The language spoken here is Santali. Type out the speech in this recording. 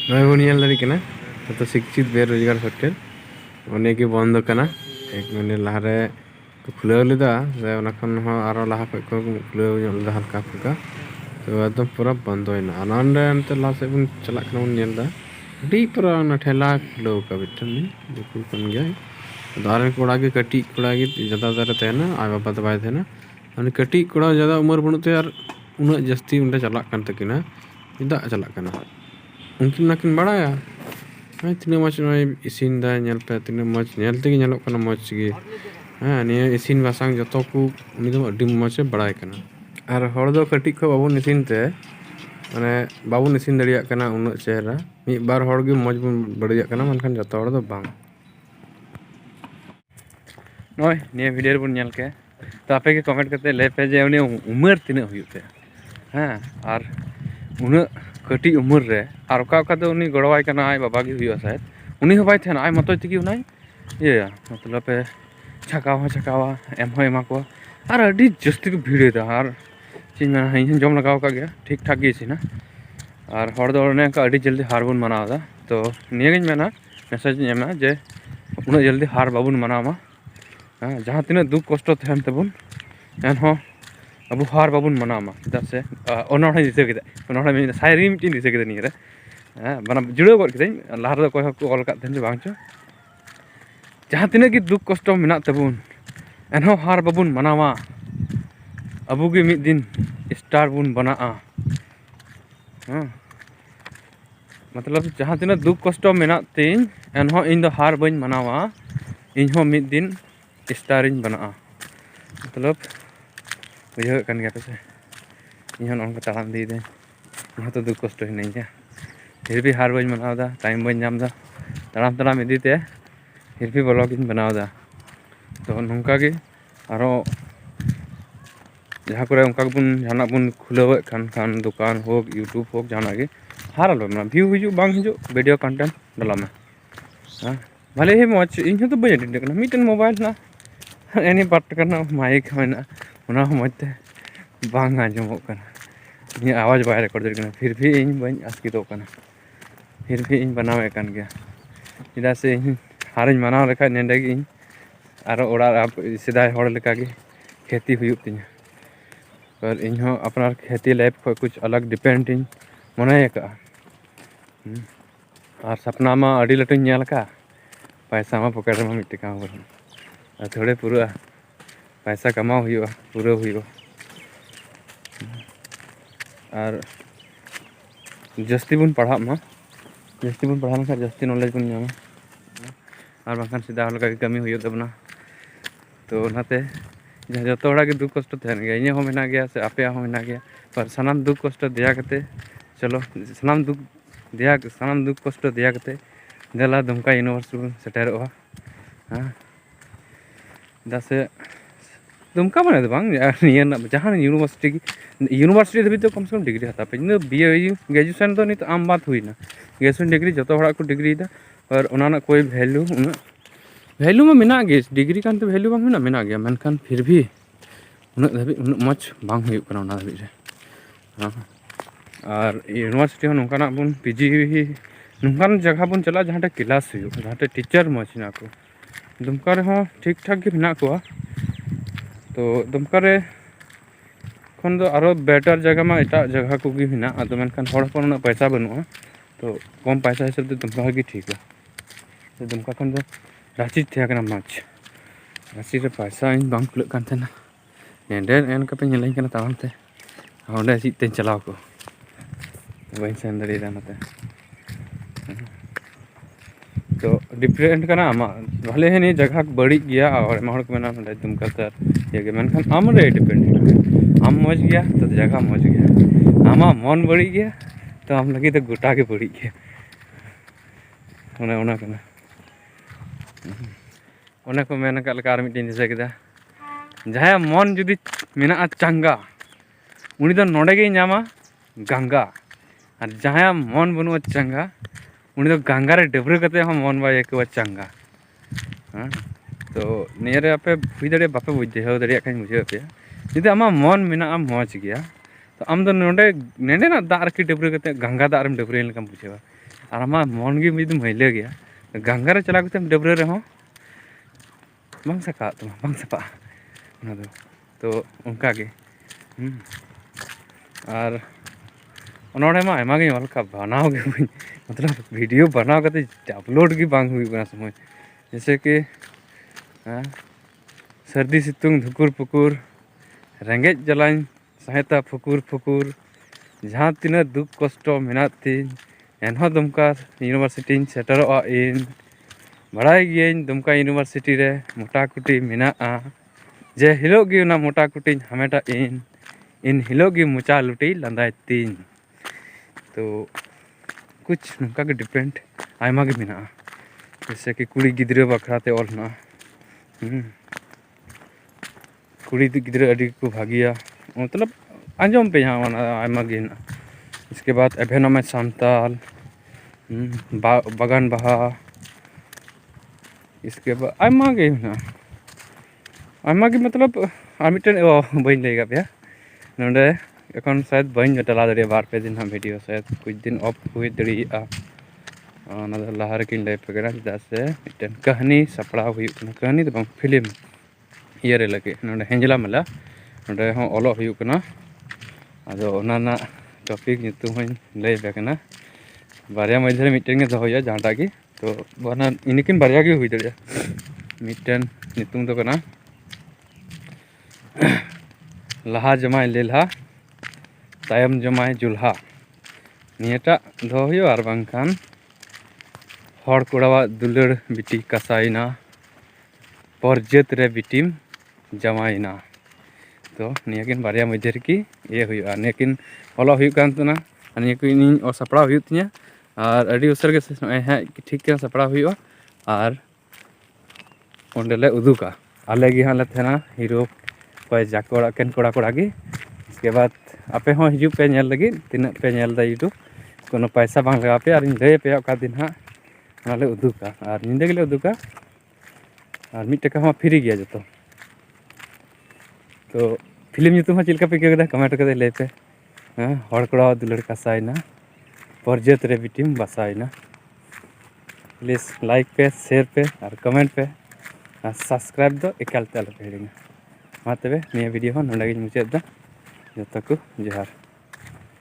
नॉय बन नेल दाड़ी कना तो शिक्षित बेरोजगार हॉस्टल उन्हें की बंद कना एक महीने लहारे को खुलेव लेदा से ओना खन हो आरो लाहा खय को खुलेव लेदा हल्का फुल्का तो एकदम पूरा बंद होइना आनंदे अंत लाहा से बन चला कना बन नेल दा डी पूरा ना ठेला खुलेव का बिटन दिकु कन गया दारे कोड़ा के कटी कोड़ा के ज्यादा दारे तहना आय बाबा तो बाय तहना अने कटी कोड़ा ज्यादा उम्र बनते यार उना जस्ती उंडे चला कन तकिना इदा चला कना उनकिन नाकिन बड़ाया हाँ तीन मच नॉय इसिन दा नेल पे तीन मच नेल तेगी नेलोक कना मच गे हाँ ने इसिन बासांग जतो को उनी दो अड्डी मच बड़ाय कना आर हर दो कटी को बाबू इसिन ते माने बाबू इसिन दड़िया कना उना चेहरा मी बार हर गे मज बन बड़िया कना मनखान जतो हर दो बांग नॉय ने वीडियो बन नेल के तो आपे के कमेंट करते ले पे जे उनी उमर तिना हुयुते हाँ आर उना कटी उमर रे आर ओका ओका दो उनी गड़वाय कना आय बाबा गे हुयुआ शायद उनी हो बाय थेना आय मतoj तिगी उनाय ये मतलब पे छकावा एम हो एमा को आर अड्डी जस्ती को भीड़ दा आर चिन में हिं जम लगाव का गया ठीक ठाक गे ना और हर दो ने का अड्डी जल्दी हार बन मनावदा तो निया गिन मेना मैसेज एमा जे उना जल्दी हार बाबुन मनामा हाँ जहाँ तीन दुख कष्ट तहन तबुन एनहो अब हार बाबुन मनामा चेदा से ओनोडे दिसे केदा ओनोडे मी सायरी मिटिन दिसे केदा निरे हाँ बना जुड़े गड केदाई लाहार दो कोय को ऑल का थेन जे बांचो जहाँ तीन की दुख कष्ट मेना तबुन एनहो हार बाबुन मनावा अबु के मिद दिन स्टार बुन बनाआ हाँ मतलब जहाँ तीन दुख कष्ट मेना तीन एनहो इन दो हार बन मनावा इनहो मिद दिन स्टार इन बनाआ मतलब बुझे कन गया पे इन नौका ताड़ाम दी दे इन तो दुख कष्ट ही नहीं है फिर भी हार बन मनावदा टाइम बन नामदा ताड़ाम ताड़ाम इदीते फिर भी ब्लॉग इन बनावदा तो नौका गे आरो जहाँ करे उनका बुन जाना बुन खुलेव खान दुकान होक यूट्यूब होक जाना गे हार आलो ना व्यू हिजु बांग हिजु वीडियो कंटेंट डालामे हाँ भले ही मज इन तो बे एडिट करना मिटन मोबाइल ना एनी पार्ट करना माइक होना उना मजते बांग आजमोक करना इन आवाज बाय रिकॉर्ड करना फिर भी इन बन आस्कितो करना फिर भी इन बनावे कन गया चेदा से इन हारिन मनाव लेखा नेंडे गे इन आरो ओड़ा सिदाय हड़ लेका गे खेती हुयुग तिया पर इन अपना खेती लाइफ को कुछ अलग डिपेंड इन मने का और सपना में अड़ी लटुन नेल का पैसा में पॉकेट में मिट्टी काम कर थोड़े पूरा पैसा कमाओ हुआ पूरा हुआ और जस्ती बन पढ़ा में जस्ती बन पढ़ा लेखा जस्ती नॉलेज बन नामा और बाखान सीधा हल्का कमी हुई तबना तो नाते जो के दुख कष्ट तहन गया इन मेना गया से आपे मेना गया पर सानाम दुख कष्ट दिया करते चलो सानाम दुख कष्ट दिया करते देला दुमका यूनिवर्सिटी बन सेटेरोगा हाँ से दुमका माने दो बांग जहाँ यूनिवर्सिटी धाबी तो कम से कम डिग्री हता पे बीए ग्रेजुएशन तो नित आम बात हुई ना ग्रेजुएशन डिग्री जो को डिग्री और उना कोई वैल्यू वैल्यू में मेना गे डिग्री कान तो वैल्यू बांग मेना गया मनखान फिर भी उन धाबी उन मच बांग हुई कना उना धाबी रे हाँ और यूनिवर्सिटी नौकाना बन पीजी नौकान जगह बन चला जहाँ क्लास जहाँ टीचर मच ना को दुमका रे ठीक ठाक गे मेना को तो दुमका रे खन दो आरो बेटर जगह में एटा जगह को गे मेना आदो मनखान हड़ हपन उना पैसा बनुआ तो कम पैसा हिसाब से दुमका गे ठीक है तो दुमका खन दो रांची थे मच रांची रे पैसा इन बांग खुलक कान थेना नेंडे एन कपे नेलाइन कना ताड़ाम ते ओंडे चीज ते चलाव को बन सेन दड़िया नाते तो डिफरेंट करना आम भले है नहीं जगह बड़ी गया और हड़ को मेना दुमका ये मनखान आम रे डिपेंड आम मज गया तो जगह मज गया आमा मन बड़ी गया तो आम लगे तो गोटा के बड़ी गया को मेन का मिट्टी दिशा के जहाँ मन जुदी मेना चंगा उनी दो नोडे गे नामा गंगा और जहाँ मन बनू चंगा उनी दो गंगा रे डबरे कते मन बाय एकवा चंगा हाँ तो नियर आपे हुई दाड़े बापे बुझे दाड़िया खान बुझे पे जुदी आमा मन मेना मज गया तो आम दो नोडे नेडे ना दाग रखी डबरे कते गंगा दाग रेम डबरे लेका बुझेवा ᱟᱨ ᱟᱢᱟᱜ ᱢᱚᱱ ᱜᱮ ᱢᱤᱫ ᱢᱟᱹᱭᱞᱟᱹ ᱜᱮᱭᱟ, ᱜᱟᱝᱜᱟ ᱨᱮ ᱪᱟᱞᱟᱣ ᱠᱟᱛᱮᱢ ᱰᱟᱹᱵᱽᱨᱟᱹ ᱨᱮᱦᱚᱸ ᱵᱟᱝ ᱥᱟᱯᱷᱟᱜ ᱛᱟᱢᱟ, ᱵᱟᱝ ᱥᱟᱯᱷᱟᱜᱼᱟ ᱚᱱᱟ ᱫᱚ। ᱛᱚ ᱚᱱᱠᱟ ᱜᱮ ᱟᱨ ᱚᱱᱚᱲᱦᱮ ᱢᱟ ᱟᱭᱢᱟ ᱜᱤᱧ ᱚᱞ ᱠᱟᱜ, ᱵᱟᱱᱟᱣ ᱜᱮ ᱵᱟᱹᱧ ᱢᱚᱛᱞᱚᱵ ᱵᱷᱤᱰᱤᱭᱳ ᱵᱟᱱᱟᱣ ᱠᱟᱛᱮ ᱟᱯᱞᱳᱰ ᱜᱮ ᱵᱟᱝ ᱦᱩᱭᱩᱜ ᱠᱟᱱᱟ ᱥᱚᱢᱚᱭ। ᱡᱮᱭᱥᱮ ᱠᱤ ᱥᱟᱹᱨᱫᱤ ᱥᱤᱛᱩᱝ ᱫᱷᱩᱠᱩᱨ ᱯᱩᱠᱩᱨ, ᱨᱮᱸᱜᱮᱡ ᱡᱟᱞᱟᱧ ᱥᱟᱦᱮᱸᱫᱟ ᱯᱷᱩᱠᱩᱨ ᱯᱷᱩᱠᱩᱨ, ᱡᱟᱦᱟᱸ ᱛᱤᱱᱟᱹᱜ ᱫᱩᱠ ᱠᱚᱥᱴᱚ ᱢᱮᱱᱟᱜ ᱛᱤᱧ ᱮᱱᱦᱚᱸ ᱫᱩᱢᱠᱟ ᱤᱭᱩᱱᱤᱵᱷᱟᱨᱥᱤᱴᱤᱧ ᱥᱮᱴᱮᱨᱚᱜᱼᱟ ᱤᱧ। ᱵᱟᱲᱟᱭ ᱜᱤᱭᱟᱹᱧ ᱫᱩᱢᱠᱟ ᱤᱭᱩᱱᱤᱵᱷᱟᱨᱥᱤᱴᱤ ᱨᱮ ᱢᱚᱴᱟᱠᱩᱴᱤ ᱢᱮᱱᱟᱜᱼᱟ, ᱡᱮ ᱦᱤᱞᱳᱜ ᱜᱮ ᱚᱱᱟ ᱢᱚᱴᱟᱠᱩᱴᱤᱧ ᱦᱟᱢᱮᱴᱟ ᱤᱧ ᱦᱤᱞᱳᱜ ᱜᱮ ᱢᱚᱪᱟ ᱞᱩᱴᱤ ᱞᱟᱸᱫᱟᱭ ᱛᱤᱧ। ᱛᱚ ᱠᱩᱪ ᱱᱚᱝᱠᱟ ᱜᱮ ᱰᱤᱯᱮᱱᱰ ᱟᱭᱢᱟ ᱜᱮ ᱢᱮᱱᱟᱜᱼᱟ। ᱡᱮᱭᱥᱮ ᱠᱤ ᱠᱩᱲᱤ ᱜᱤᱫᱽᱨᱟᱹ ᱵᱟᱠᱷᱨᱟ ᱛᱮ ᱚᱞ ᱦᱮᱱᱟᱜᱼᱟ। ᱠᱩᱲᱤ ᱜᱤᱫᱽᱨᱟᱹ ᱟᱹᱰᱤ ᱜᱮᱠᱚ ᱵᱷᱟᱜᱤᱭᱟ, ᱢᱚᱛᱞᱚᱵ ᱟᱸᱡᱚᱢ ᱯᱮ ᱦᱟᱸᱜ ᱚᱱᱟ ᱟᱭᱢᱟ ᱜᱮ ᱦᱮᱱᱟᱜᱼᱟ। इसके बाद एभेनोमे सान्ताल, बागान बाहा, इसके बाद आयमा गे हेनागा, आयमा गे मतलब आर मिटन बाइन लई पेया नोंडे एखन शायद बाइन चला दाड़े बार पे दिन हाँ वीडियो शायद कुछ दिन ऑफ हुई दाड़ेया ओना दो लाहा रेकिन लई पे करा चेदा से मिटन कहानी सपड़ाव हुई कना, कहानी दो बांग फिल्म इये रे लगे नोंडे हेंजला मेला नोंडे हों ऑलो हुई कना। आदो ओना ना टॉपिक नितुम हूँ लई पे कना, बारिया मध्य रे मिटन गे दोहोया जहाँटा गे, तो बना इनकिन बारिया गे हुई दाड़ेया। मिटन नितुम दो कना लाहा जमाय लेल्हा तायम जमाय जुल्हा, नियटा दो हुयो आर बांखान हर कोड़ावा दुलड़ बिटी कसाइना, परजेत रे बिटीम जमाइना। तो नियकिन बारिया मध्य रे की ये हुयो नियकिन ऑलो हुयो कान तना, नियकिन इन सपड़ा हुयो तिया आर अडी उसर के हे ठीक के सपड़ा हुयो आर ओंडेले उदुका आले गे हां ले थेना हीरो कोई जाकोड़ा केन कोड़ा कोड़ा गे। इसके बाद आपे हों हिजू पे नेल लगी तिना पे नेल दा यूट्यूब, कोनो पैसा बांग लगा पे आर इन लई पे का दिन हां ओनाले उदुका आर निंदे गेले उदुका आर मिट टका हों फ्री गया जतो। तो फिल्म नितुम हां चिलका पे केदा कमेंट करे लई पे हर कोड़ा दुलड़ कसाइना, परजेत रे बिटीम बसाइना। प्लीज लाइक पे शेयर पे और कमेंट पे और सब्सक्राइब दो एकालते आलो पे हिड़िङा। मा तबे निया वीडियो हों नोंडे गिन मुचाद दा, जतो को जोहार।